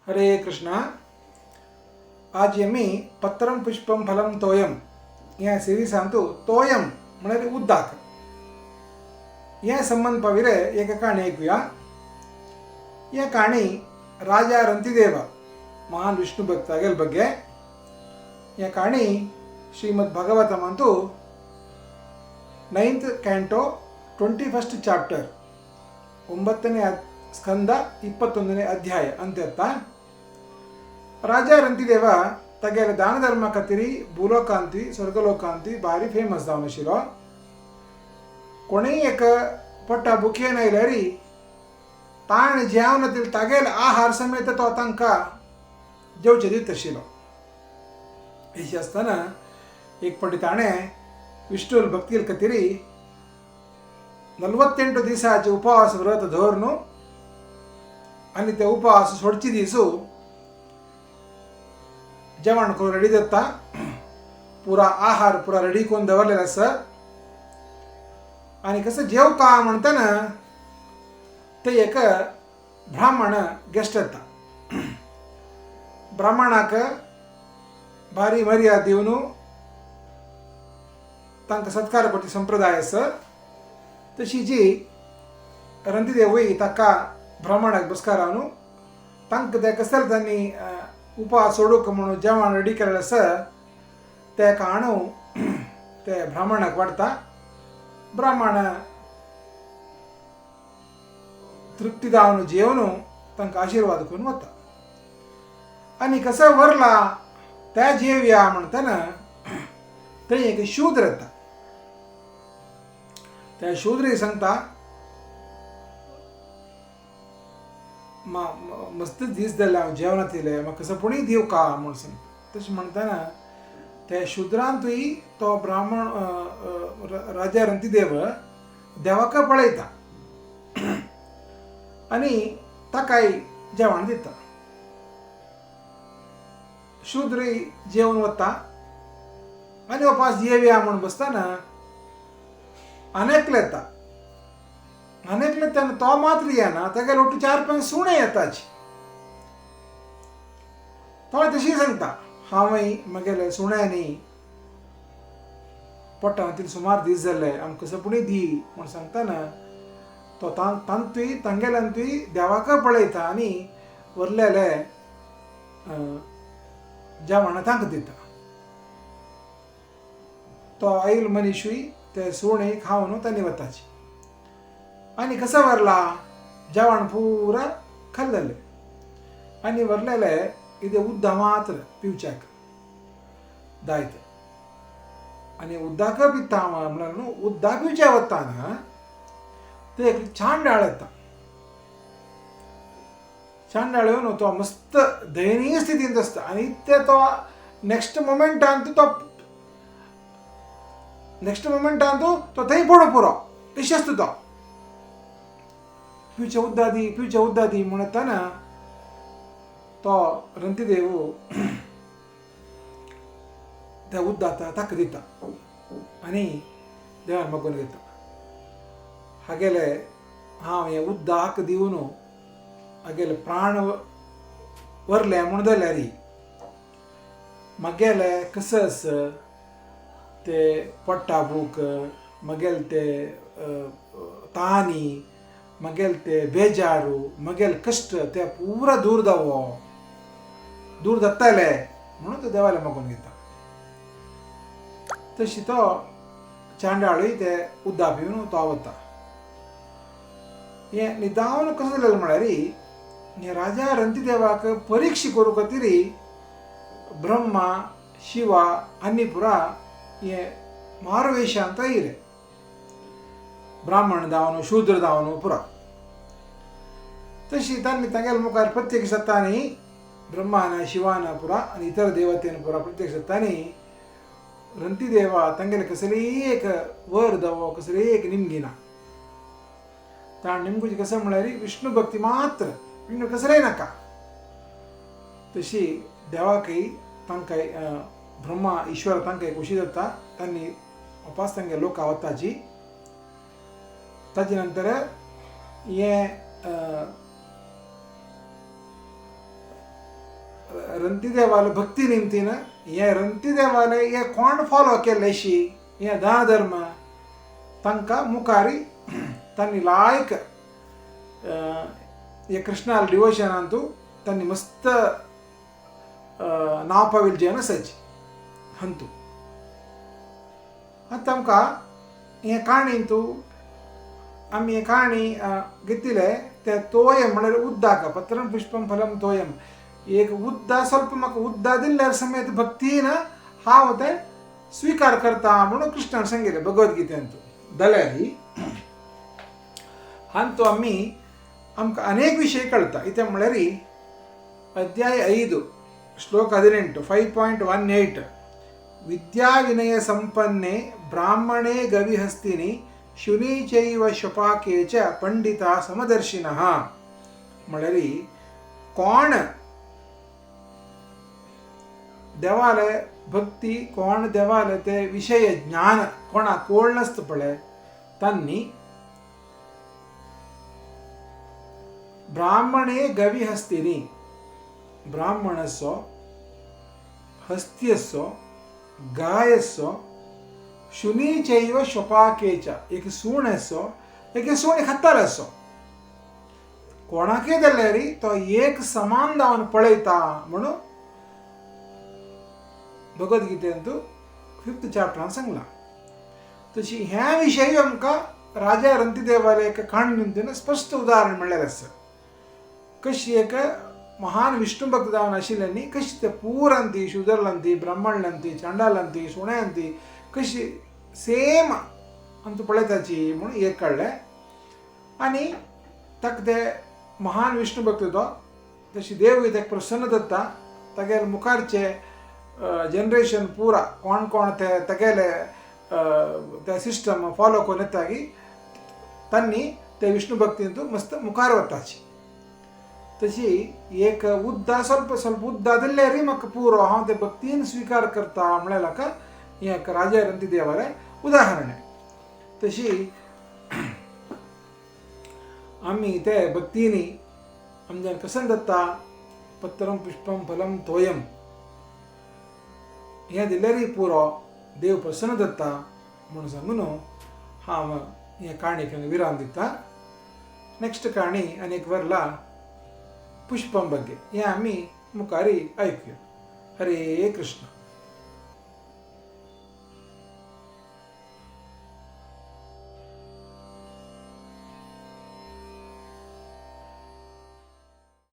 हरे कृष्णा. आज आम्ही पत्रम पुष्पम फलम तोयम या सिरीज सांगतो. तोयम म्हणजे उद्दाक या संबंध पाविरे एक कहाणी ऐकूया. या कहाणी राजा ರಂತಿದೇವ महान विष्णु भक्त आगेल ಬಗ್ಗೆ. या कहाणी Shrimad Bhagavatam Antu 9th canto 21st chapter 9ನೇ ಸ್ಕಂದ 21ನೇ ಅಧ್ಯಾಯ ಅಂತ್ಯತ್ತ. राजा ರಂತಿದೇವ तगेले दान धर्म खातीर भूलोकांती स्वर्गलोकांती भारी फेमस जावन आशिल्लो. कोणीय एक पट्टा बुकेन आयल्यारी ताण जेवणातील तागेल आहार समेत तो तांकां जेवचे दीत आशिल्लो. अशी आसतना एक फावटी ताणें विष्णू भक्ती खातीर 48 दिसाचे उपवास व्रत धरून आनी ते उपवास सोडची दिसू जेवण करून रेडी जाता. पुरा आहार पुरा रेडी करून दवरलेलो आसा. आनी कसं जेवता म्हणटना ते एक ब्राह्मण गेस्ट येता. ब्राह्मणाक भारी मर्यादा दिवन तांकां सत्कार करची संप्रदाय आसा. तशी जी ರಂತಿದೇವ ताका ब्राह्मणाक बसकार रावन तांकां ते कसले तांणी उपवास सोडूंक म्हणून जेवण रेडी केलेलें आसा ते हाडून ते ब्राह्मणाक वाडटा. ब्राह्मण तृप्ती जावन जेवन तांकां आशिर्वाद करून वता. आनी कसं व्हरला त्या जेवया म्हणटना थंय एक शूद्र येता. त्या शूद्री सांगता मस्त दीस जाले हांव जेवणात येयलें म्हाका कसं पुणी दिव का म्हूण सांगता. तशें म्हणटना त्या शुद्रांतूय तो ब्राह्मण राजा ರಂತಿದೇವ देवाक पळयता आनी ताकाय जेवण दिता. शूद्री जेवन वता आनी उपास जेवया म्हूण बसतना आनेकलो येता. आनेकलो तेन्ना तो मात्र येना. तागेले ಒಟ್ಟು 4-5 सुणे येताची. तो तशी सांगता हांवय म्हगेले सुण्यांनी पोटांतील सुमार दीस जाले आमकां कसं पुणी दी म्हूण सांगतना तो तांतूय तांगेल्यांतूय देवाक पळयता आनी व्हरलेले जेवण तांकां दिता. तो आयल मनीसूय ते सुणे खावन तांणी वताची. आनी कसं व्हरला जेवण पुरा खाल्लेलें आनी व्हरलेले इथे उद्दा मात्र पिवच्याक दायत. आनी उद्दाक पिता म्हणल्यार न्हू उद्दा पिवचे वताना ते एक चांडाळ येता. चांडाळ येवन तो मस्त दयनीय स्थितींत आसता आनी ते तो नेक्स्ट मोमेंटान तो थंय पडो पुरो अशें आसता. तो पिवचे उद्दा दी म्हणटाना तो ರಂತಿದೇವ त्या उद्दात ताका दिता आनी देवान मागून घेता. हागेले हांव हे उद्दाक दिवन हागेले प्राण व्हरले म्हूण जाल्यार म्हगेले कसस ते पोट्टा बूक म्हगेले ते तानी म्हगेले ते बेजारू म्हगेले कश्ट ते पुरा दूर जाताले म्हणून तो देवाले मागून घेता. तशी तो चांडाळूय ते उद्दा पिवन तो वता. हे निदावन कसं जालें म्हळ्यार हे राजा ರಂತಿದೇवाक परिक्षा करूं खातीर ब्रह्मा शिवा आनी पुरा हे मारुवेशांत आयले. ब्राह्मण जावन शूद्र जावन पुरा. तशी तांणी तांगेल्या मुखार प्रत्यक्ष जातानी ब्रह्मान शिवान पुरा आनी इतर देवतेन पुरा प्रत्यक्ष जातानी ರಂತಿದೇವ तांगेले कसली एक वर दवो कसली एक निमगिना. ताण निमगुची कसं म्हळ्यार विष्णू भक्ती मात्र विष्णू कसलेय नाका. तशी देवाकय तांकां ब्रह्मा ईश्वर तांकां खुशी जाता. तांणी उपास तांगे लोक वताची. ताजे नंतर हे रंती देवाला भक्ती निमतीन हे रंती देवाले हे कोण फॉलो केल्लेशी हे दान धर्म तांकां मुखारी तांणी लायक हे कृष्णाल डिवोशनांतू तांणी मस्त नाव पाविलजेन सज्ज हंतू आतां आमकां हे काणींतू आमी हे काणी घेतिले ते तोयम म्हळ्यार उद्दाक पत्रं पुष्पं फलं तोयम एक उद्दा ಸ್ವಲ್ಪ म्हाका उद्दा दिल्यार समेत भक्तीन हांव तें स्वीकार करता म्हणून कृष्णान सांगिल्लें भगवद्गीतेंतू जाल्यार हांतू आमकां अनेक विशय कळटा इथे म्हळ्यार अध्याय 5 श्लोक 18 5.18 विद्या विनय संपन्ने ब्राह्मणे गविहस्तिनि शुनी चैव शपाके च पंडिता समदर्शिनः म्हळ्यार कोण देवाले भक्ती कोण देवाले ते विषय ज्ञान कोणा कोळ नासता पळय तांणी ब्राह्मणे गविहस्तिनि ब्राह्मणस्सो हस्त्यस्सो गायस्सो शुनी चैव शपाके च एक सूण आसो एक सूण हत्तारसो कोणाकय जाल्यार तो एक समान जावन पळयता म्हणून भगवद्गीतेंतू 5th चॅप्टरान सांगला तशी ह्या विशयी आमकां राजा रंतीदेवाले एक काणी निमतीन स्पश्ट उदाहरण म्हणल्यार आसा कशी एक महान विष्णू भक्त जावन आशिल्ल्यांनी कशी ते पुरांती शुदरलांती ब्राह्मणलांती चांडालांती सुण्यांती कशी सेम आमकां पळयताची म्हणून एक काडलें आनी ताका ते महान विष्णू भक्त तो तशी देव ताका प्रसन्न जाता तागेले मुखारचे जनरेशन पुरा कोण कोण ते तागेले ते सिस्टम फॉलो करून येता की तांणी ते विष्णू भक्तींतू मस्त मुखार वताची तशी एक उद्दा ಸ್ವಲ್ಪ उद्दा दिल्यार म्हाका पुरो हांव ते भक्तीन स्वीकार करता म्हळ्यार म्हाका हें एक राजा रंतीदेवाले उदाहरण तशी आमी ते भक्तीनी आमच्यान कसं जाता पत्रं पुष्पं फलं तोयम हें दिल्यार पुरो देव प्रसन्न जाता म्हणून सांगून हांव हे काणयेक विराम दिता नेक्स्ट काणी आनीक वरला पुष्पं ಬಗ್ಗೆ हे आमी मुखारी ऐकूया हरे कृष्ण